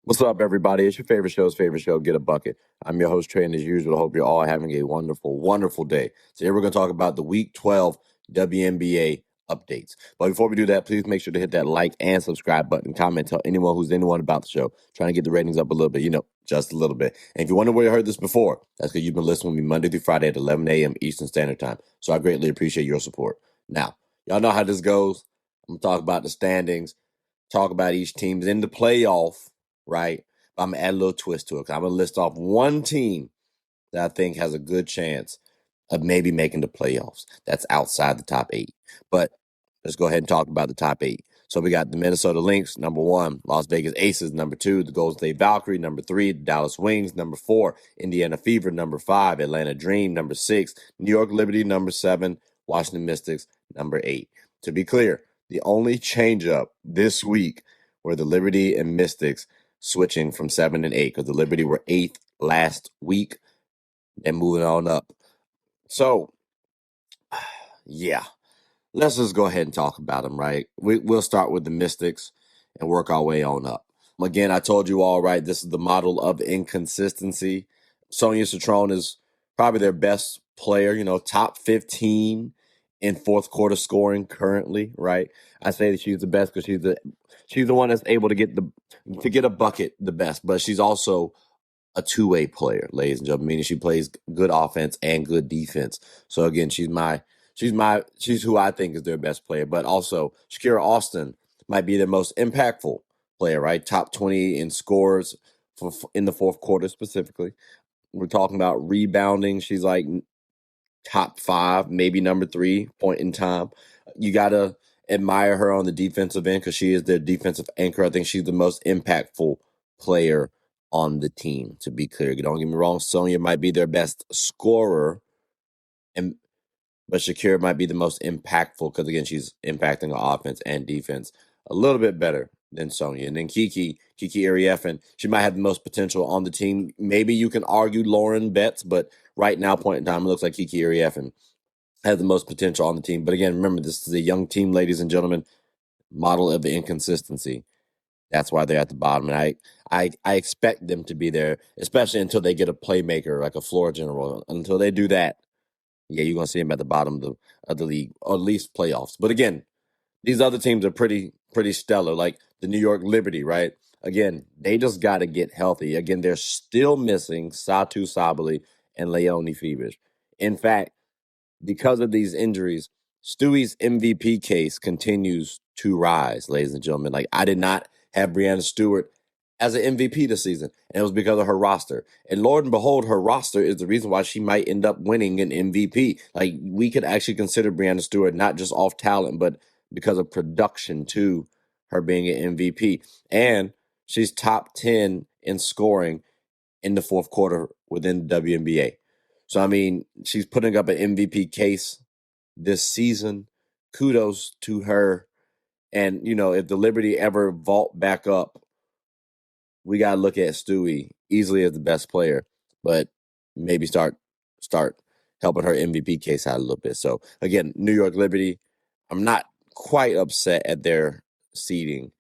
What's up, everybody? It's your favorite show, Get a Bucket. I'm your host, Trey, and as usual, I hope you're all having a wonderful, wonderful day. Today, we're going to talk about the Week 12 WNBA updates. But before we do that, please make sure to hit that like and subscribe button. Comment, tell anyone about the show. Trying to get the ratings up a little bit, just a little bit. And if you wonder where you heard this before, that's because you've been listening with me Monday through Friday at 11 a.m. Eastern Standard Time. So I greatly appreciate your support. Now, y'all know how this goes. I'm going to talk about the standings, talk about each team's in the playoff, right? But I'm going to add a little twist to it. I'm going to list off one team that I think has a good chance of maybe making the playoffs. That's outside the top 8. But let's go ahead and talk about the top 8. So we got the Minnesota Lynx, number 1, Las Vegas Aces, number 2, the Golden State Valkyrie, number 3, the Dallas Wings, number 4, Indiana Fever, number 5, Atlanta Dream, number 6, New York Liberty, number 7, Washington Mystics, number 8. To be clear, the only change up this week were the Liberty and Mystics switching from 7 and 8, because the Liberty were 8th last week and moving on up. So, yeah, let's just go ahead and talk about them, right? We'll start with the Mystics and work our way on up. Again, I told you all, right, this is the model of inconsistency. Sonia Citron is probably their best player, top 15 in fourth quarter scoring currently, right? I say that she's the best because she's the one that's able to get a bucket the best, but she's also a two-way player, ladies and gentlemen, meaning she plays good offense and good defense. So again, she's who I think is their best player. But also, Shakira Austin might be their most impactful player, right? Top 20 in scores in the fourth quarter specifically. We're talking about rebounding. She's like top 5, maybe number 3 point in time. You got to admire her on the defensive end because she is their defensive anchor. I think she's the most impactful player on the team, to be clear. Don't get me wrong, Sonia might be their best scorer, but Shakira might be the most impactful because, again, she's impacting the offense and defense a little bit better than Sonia. And then Kiki Arieffin, she might have the most potential on the team. Maybe you can argue Lauren Betts, but right now, point in time, it looks like Kiki Arieffin has the most potential on the team. But again, remember, this is a young team, ladies and gentlemen, model of the inconsistency. That's why they're at the bottom. And I expect them to be there, especially until they get a playmaker, like a floor general. Until they do that, yeah, you're going to see them at the bottom of the league, or at least playoffs. But again, these other teams are pretty stellar, like the New York Liberty, right? Again, they just got to get healthy. Again, they're still missing Satu Sabali and Leonie Fevers. In fact, because of these injuries, Stewie's MVP case continues to rise, ladies and gentlemen. Like, I did not have Breanna Stewart as an MVP this season, and it was because of her roster. And Lord and behold, her roster is the reason why she might end up winning an MVP. Like, we could actually consider Breanna Stewart not just off talent, but because of production too, her being an MVP. And she's top 10 in scoring in the fourth quarter within the WNBA. So, I mean, she's putting up an MVP case this season. Kudos to her. And, if the Liberty ever vault back up, we got to look at Stewie easily as the best player, but maybe start helping her MVP case out a little bit. So, again, New York Liberty, I'm not quite upset at their seeding.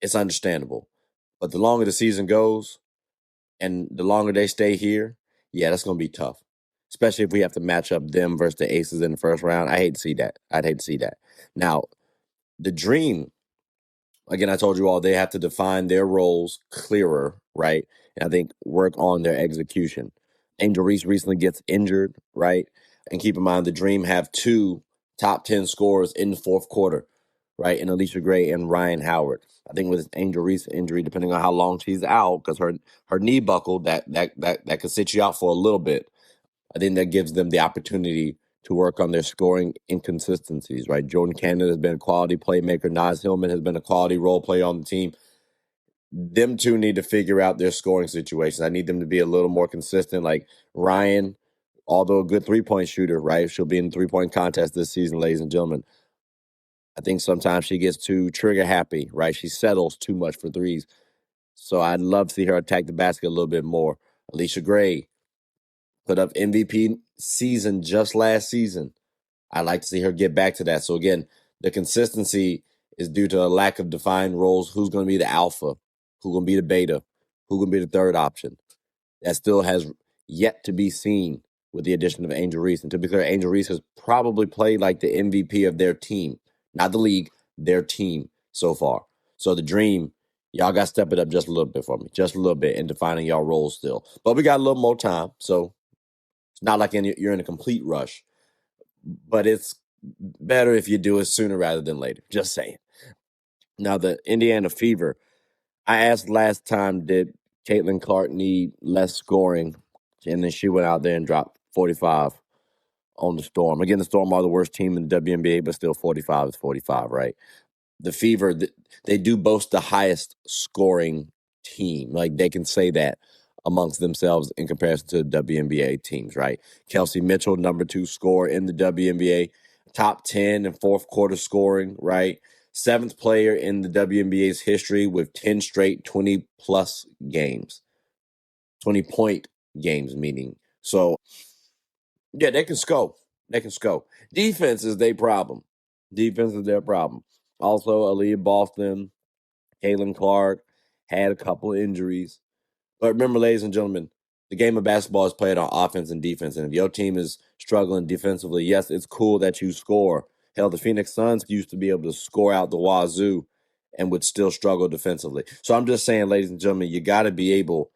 It's understandable. But the longer the season goes and the longer they stay here, yeah, that's going to be tough, especially if we have to match up them versus the Aces in the first round. I'd hate to see that. Now, the Dream, again, I told you all, they have to define their roles clearer, right? And I think work on their execution. Angel Reese recently gets injured, right? And keep in mind, the Dream have 2 top 10 scorers in the fourth quarter, right? And Alicia Gray and Ryan Howard. I think with Angel Reese injury, depending on how long she's out, because her knee buckled, that could sit you out for a little bit. I think that gives them the opportunity to work on their scoring inconsistencies, right? Jordan Cannon has been a quality playmaker. Naz Hillman has been a quality role player on the team. Them two need to figure out their scoring situations. I need them to be a little more consistent. Like Ryan, although a good three-point shooter, right? She'll be in the three-point contest this season, ladies and gentlemen. I think sometimes she gets too trigger happy, right? She settles too much for threes. So I'd love to see her attack the basket a little bit more. Alicia Gray put up MVP season just last season. I'd like to see her get back to that. So again, the consistency is due to a lack of defined roles. Who's going to be the alpha? Who going to be the beta? Who going to be the third option? That still has yet to be seen with the addition of Angel Reese. And to be clear, Angel Reese has probably played like the MVP of their team, not the league, their team so far. So the dream, y'all got to step it up just a little bit for me, just a little bit in defining y'all roles still. But we got a little more time, so it's not like you're in a complete rush. But it's better if you do it sooner rather than later. Just saying. Now, the Indiana Fever, I asked last time, did Caitlin Clark need less scoring? And then she went out there and dropped 45 on the Storm. Again, the Storm are the worst team in the WNBA, but still 45 is 45, right? The Fever, they do boast the highest scoring team. Like, they can say that amongst themselves in comparison to the WNBA teams, right? Kelsey Mitchell, number 2 scorer in the WNBA, top 10 in fourth quarter scoring, right? 7th player in the WNBA's history with 10 straight 20-plus games. 20-point games, meaning. So, yeah, they can score. They can score. Defense is their problem. Defense is their problem. Also, Aaliyah Boston, Caitlin Clark had a couple injuries. But remember, ladies and gentlemen, the game of basketball is played on offense and defense. And if your team is struggling defensively, yes, it's cool that you score. Hell, the Phoenix Suns used to be able to score out the wazoo and would still struggle defensively. So I'm just saying, ladies and gentlemen, you got to be able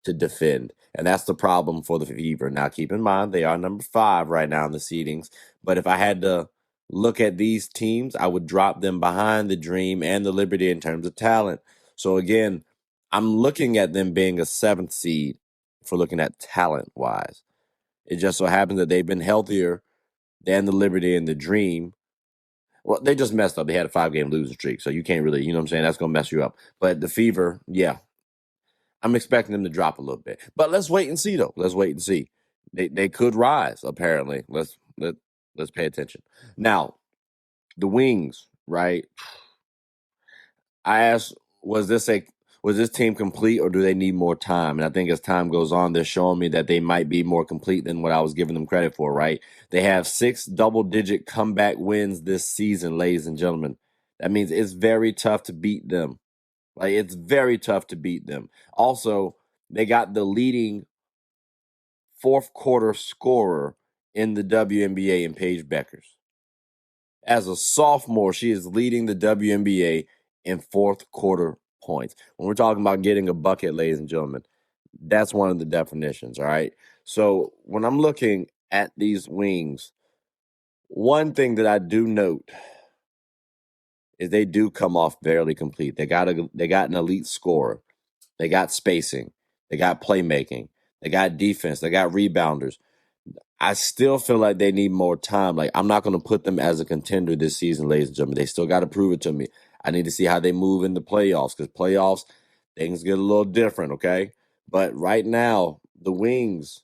to defend. And that's the problem for the Fever. Now, keep in mind, they are number 5 right now in the seedings. But if I had to look at these teams, I would drop them behind the Dream and the Liberty in terms of talent. So, again, I'm looking at them being a 7th seed for looking at talent-wise. It just so happens that they've been healthier than the Liberty and the Dream. Well, they just messed up. They had a 5-game losing streak, so you can't really, you know what I'm saying? That's going to mess you up. But the Fever, yeah, I'm expecting them to drop a little bit. But let's wait and see, though. Let's wait and see. They could rise, apparently. Let's pay attention. Now, the Wings, right? I asked, was this team complete or do they need more time? And I think as time goes on, they're showing me that they might be more complete than what I was giving them credit for, right? They have 6 double-digit comeback wins this season, ladies and gentlemen. That means it's very tough to beat them. Like, it's very tough to beat them. Also, they got the leading fourth quarter scorer in the WNBA in Paige Bueckers. As a sophomore, she is leading the WNBA in fourth quarter points. When we're talking about getting a bucket, ladies and gentlemen, that's one of the definitions, all right? So when I'm looking at these Wings, one thing that I do note is they do come off barely complete. They got an elite scorer. They got spacing. They got playmaking. They got defense. They got rebounders. I still feel like they need more time. Like, I'm not going to put them as a contender this season, ladies and gentlemen. They still got to prove it to me. I need to see how they move in the playoffs, because playoffs, things get a little different, okay? But right now, the Wings,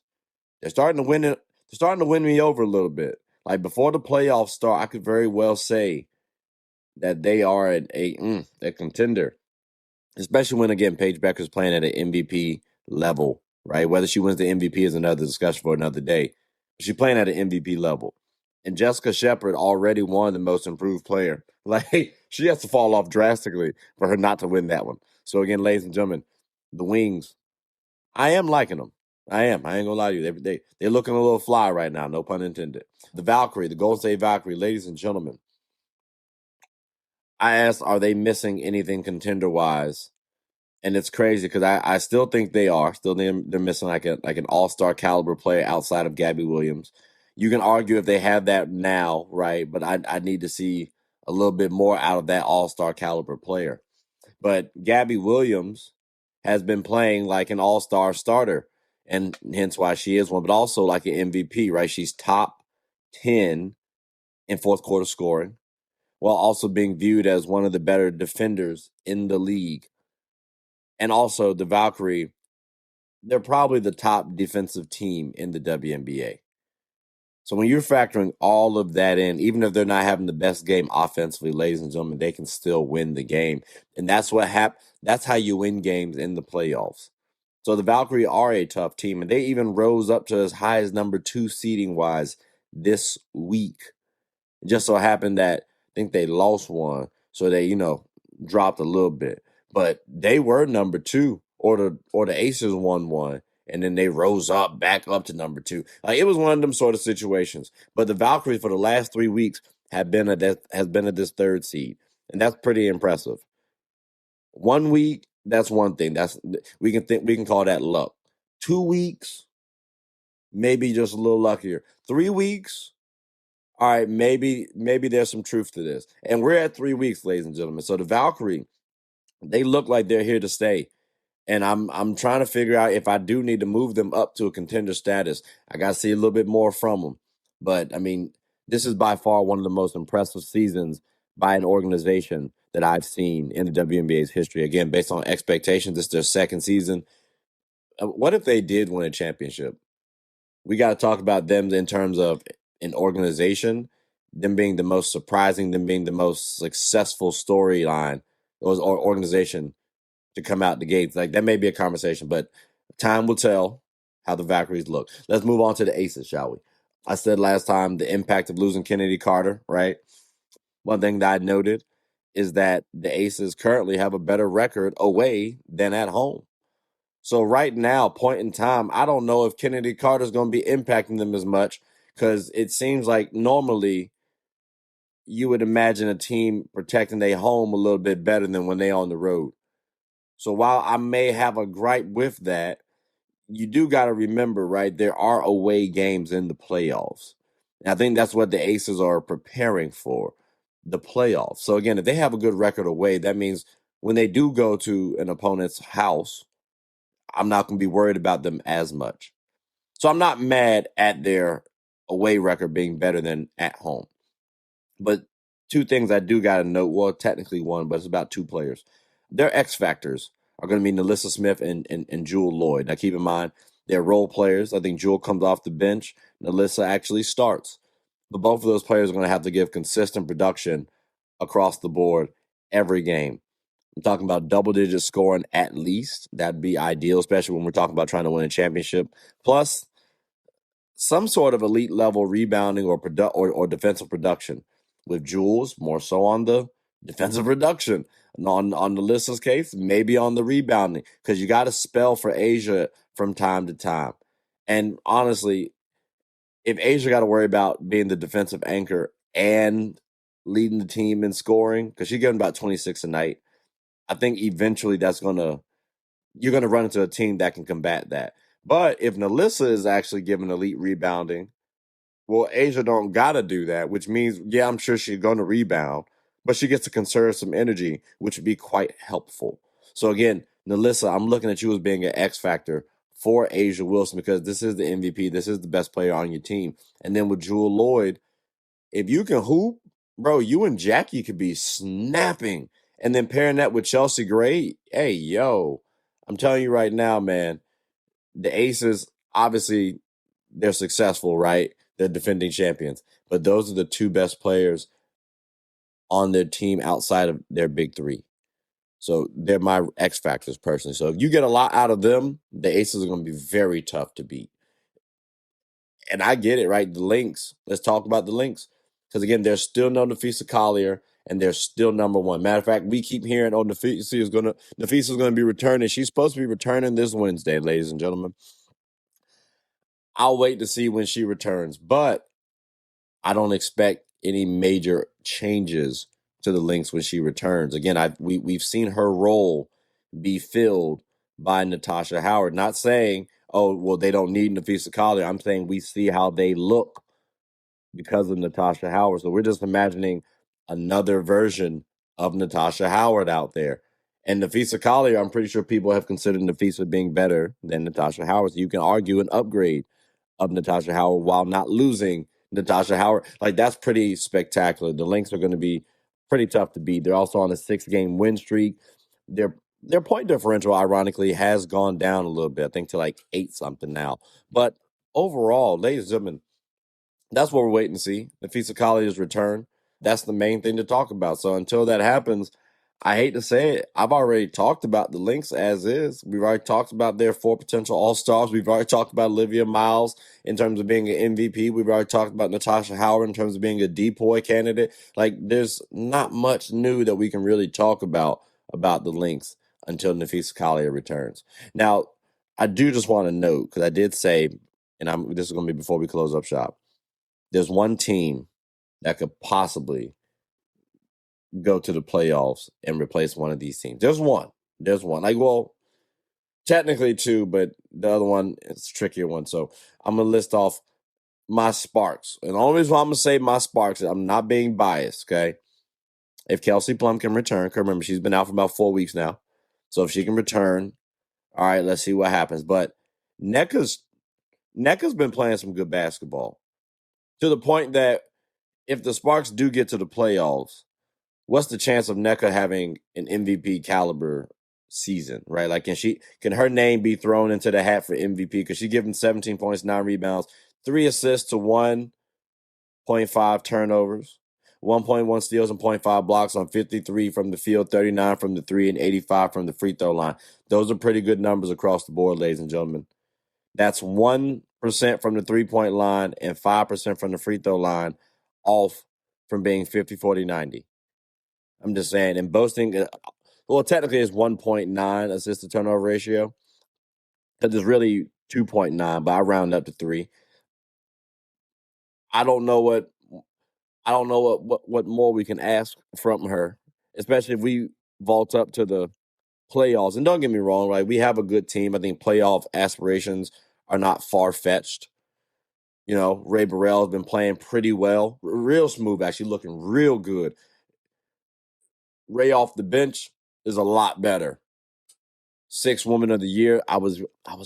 they're starting to win it. They're starting to win me over a little bit. Like, before the playoffs start, I could very well say that they are a contender, especially when, again, Paige Bueckers playing at an MVP level, right? Whether she wins the MVP is another discussion for another day. She's playing at an MVP level. And Jessica Shepard already won the most improved player. Like, she has to fall off drastically for her not to win that one. So, again, ladies and gentlemen, the Wings, I am liking them. I am. I ain't going to lie to you. They're looking a little fly right now, no pun intended. The Valkyrie, the Golden State Valkyrie, ladies and gentlemen, I asked, are they missing anything contender-wise? And it's crazy because I still think they are. Still, they're missing like an all-star caliber player outside of Gabby Williams. You can argue if they have that now, right? But I need to see a little bit more out of that all-star caliber player. But Gabby Williams has been playing like an all-star starter, and hence why she is one, but also like an MVP, right? She's top 10 in fourth quarter scoring, while also being viewed as one of the better defenders in the league. And also, the Valkyrie, they're probably the top defensive team in the WNBA. So when you're factoring all of that in, even if they're not having the best game offensively, ladies and gentlemen, they can still win the game. And that's what that's how you win games in the playoffs. So the Valkyrie are a tough team, and they even rose up to as high as number 2 seeding-wise this week. It just so happened that I think they lost one, so they, dropped a little bit. but they were number 2, or the Aces won one, and then they rose up back up to number 2. Like, it was one of them sort of situations. But the Valkyries for the last 3 weeks has been at this 3rd seed, and that's pretty impressive. 1 week, that's one thing. We can call that luck. 2 weeks, maybe just a little luckier. 3 weeks, all right, maybe there's some truth to this. And we're at 3 weeks, ladies and gentlemen. So the Valkyrie, they look like they're here to stay. And I'm trying to figure out if I do need to move them up to a contender status. I got to see a little bit more from them. But, I mean, this is by far one of the most impressive seasons by an organization that I've seen in the WNBA's history. Again, based on expectations, it's their 2nd season. What if they did win a championship? We got to talk about them in terms of an organization, them being the most surprising, them being the most successful storyline or organization to come out the gates. Like, that may be a conversation, but time will tell how the Valkyries look. Let's move on to the Aces, shall we? I said last time the impact of losing Kennedy Carter, right? One thing that I noted is that the Aces currently have a better record away than at home. So right now, point in time, I don't know if Kennedy Carter's going to be impacting them as much, because it seems like normally you would imagine a team protecting their home a little bit better than when they're on the road. So while I may have a gripe with that, you do got to remember, right, there are away games in the playoffs. And I think that's what the Aces are preparing for, the playoffs. So again, if they have a good record away, that means when they do go to an opponent's house, I'm not going to be worried about them as much. So I'm not mad at their away record being better than at home. But 2 things I do got to note, well, technically 1, but it's about 2 players. Their X factors are going to be Nalissa Smith and Jewel Lloyd. Now, keep in mind, they're role players. I think Jewel comes off the bench. Nalissa actually starts. But both of those players are going to have to give consistent production across the board every game. I'm talking about double-digit scoring at least. That'd be ideal, especially when we're talking about trying to win a championship. Plus, some sort of elite level rebounding or defensive production. With Jules, more so on the defensive production. On Nalissa's case, maybe on the rebounding, because you got to spell for Asia from time to time. And honestly, if Asia got to worry about being the defensive anchor and leading the team in scoring, because she's getting about 26 a night, I think eventually you're going to run into a team that can combat that. But if Nalissa is actually giving elite rebounding, well, Asia don't got to do that, which means, yeah, I'm sure she's going to rebound, but she gets to conserve some energy, which would be quite helpful. So again, Nalissa, I'm looking at you as being an X factor for Asia Wilson, because this is the MVP. This is the best player on your team. And then with Jewel Lloyd, if you can hoop, bro, you and Jackie could be snapping. And then pairing that with Chelsea Gray, hey, yo, I'm telling you right now, man, the Aces, obviously, they're successful, right? They're defending champions. But those are the 2 best players on their team outside of their big 3. So they're my X factors personally. So if you get a lot out of them, the Aces are going to be very tough to beat. And I get it, right? The Lynx. Let's talk about the Lynx. Because again, there's still no Nafisa Collier, and they're still number 1. Matter of fact, we keep hearing, Nafisa's going to be returning. She's supposed to be returning this Wednesday, ladies and gentlemen. I'll wait to see when she returns, but I don't expect any major changes to the Lynx when she returns. Again, we've seen her role be filled by Natasha Howard. Not saying, oh, well, they don't need Nafisa Collier. I'm saying we see how they look because of Natasha Howard. So we're just imagining another version of Natasha Howard out there. And Nafisa Collier, I'm pretty sure people have considered Nafisa being better than Natasha Howard. So you can argue an upgrade of Natasha Howard while not losing Natasha Howard. Like, that's pretty spectacular. The Lynx are going to be pretty tough to beat. They're also on a 6-game win streak. Their point differential, ironically, has gone down a little bit, I think to like 8-something now. But overall, ladies and gentlemen, that's what we're waiting to see. Nafisa Collier's return. That's the main thing to talk about. So until that happens, I hate to say it, I've already talked about the Lynx as is. We've already talked about their 4 potential All-Stars. We've already talked about Olivia Miles in terms of being an MVP. We've already talked about Natasha Howard in terms of being a DPOY candidate. Like, there's not much new that we can really talk about the Lynx. until Nafisa Collier returns. Now, I do just want to note, because I did say, and this is going to be before we close up shop, there's one team that could possibly go to the playoffs and replace one of these teams. There's one. Like, well, technically two, but the other one is a trickier one. So I'm going to list off my sparks. And the only reason why I'm going to say my sparks is I'm not being biased, okay? If Kelsey Plum can return, because remember, she's been out for about 4 weeks now. So if she can return, all right, let's see what happens. But Nneka's been playing some good basketball to the point that if the Sparks do get to the playoffs, what's the chance of Nneka having an MVP caliber season, right? Like, can her name be thrown into the hat for MVP? Because she's given 17 points, 9 rebounds, 3 assists to 1.5 turnovers, 1.1 steals and 0.5 blocks on 53 from the field, 39 from the 3, and 85 from the free throw line. Those are pretty good numbers across the board, ladies and gentlemen. That's 1% from the 3-point line and 5% from the free throw line, off from being 50, 40, 90. I'm just saying, and boasting, well, technically it's 1.9 assist to turnover ratio, because it's really 2.9, but I round up to 3. I don't know what more we can ask from her, especially if we vault up to the playoffs. And don't get me wrong, right? We have a good team. I think playoff aspirations are not far-fetched. You know, Ray Burrell has been playing pretty well. Real smooth, actually looking real good. Ray off the bench is a lot better. 6th Woman of the Year. I was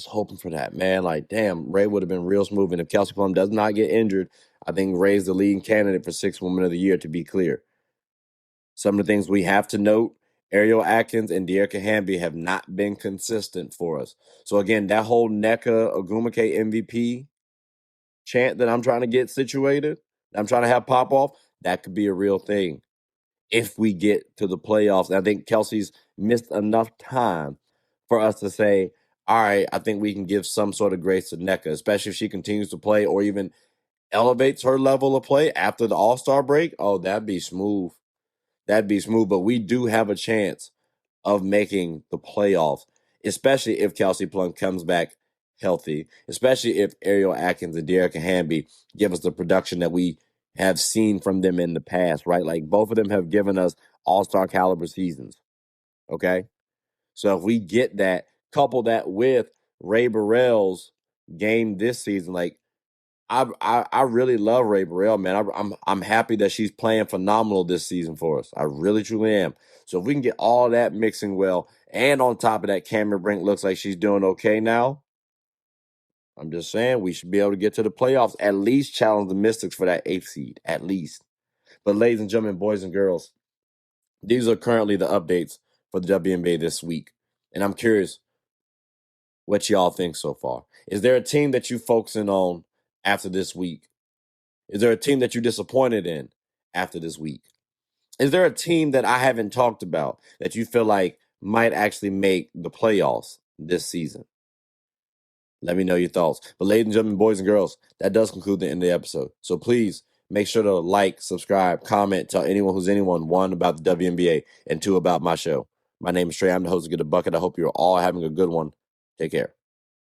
hoping for that, man. Like, damn, Ray would have been real smooth. And if Kelsey Plum does not get injured, I think Ray's the leading candidate for 6th Woman of the Year, to be clear. Some of the things we have to note, Ariel Atkins and De'Arca Hamby have not been consistent for us. So, again, that whole Nneka Ogwumike MVP chant that I'm trying to get situated, I'm trying to have pop off, that could be a real thing if we get to the playoffs. And I think Kelsey's missed enough time for us to say, all right, I think we can give some sort of grace to Nneka, especially if she continues to play or even elevates her level of play after the All-Star break. Oh, that'd be smooth. But we do have a chance of making the playoffs, especially if Kelsey Plum comes back healthy, especially if Ariel Atkins and De'Arca Hamby give us the production that we have seen from them in the past, right? Like, both of them have given us all-star caliber seasons, okay? So if we get that, couple that with Ray Burrell's game this season, like, I really love Ray Burrell, man. I'm happy that she's playing phenomenal this season for us. I really, truly am. So if we can get all that mixing well, and on top of that, Cameron Brink looks like she's doing okay now, I'm just saying we should be able to get to the playoffs, at least challenge the Mystics for that 8th seed, at least. But ladies and gentlemen, boys and girls, these are currently the updates for the WNBA this week. And I'm curious what y'all think so far. Is there a team that you focusing on after this week? Is there a team that you're disappointed in after this week? Is there a team that I haven't talked about that you feel like might actually make the playoffs this season? Let me know your thoughts. But ladies and gentlemen, boys and girls, that does conclude the end of the episode. So please make sure to like, subscribe, comment, tell anyone who's anyone, 1, about the WNBA, and 2, about my show. My name is Trey. I'm the host of Get a Bucket. I hope you're all having a good one. Take care.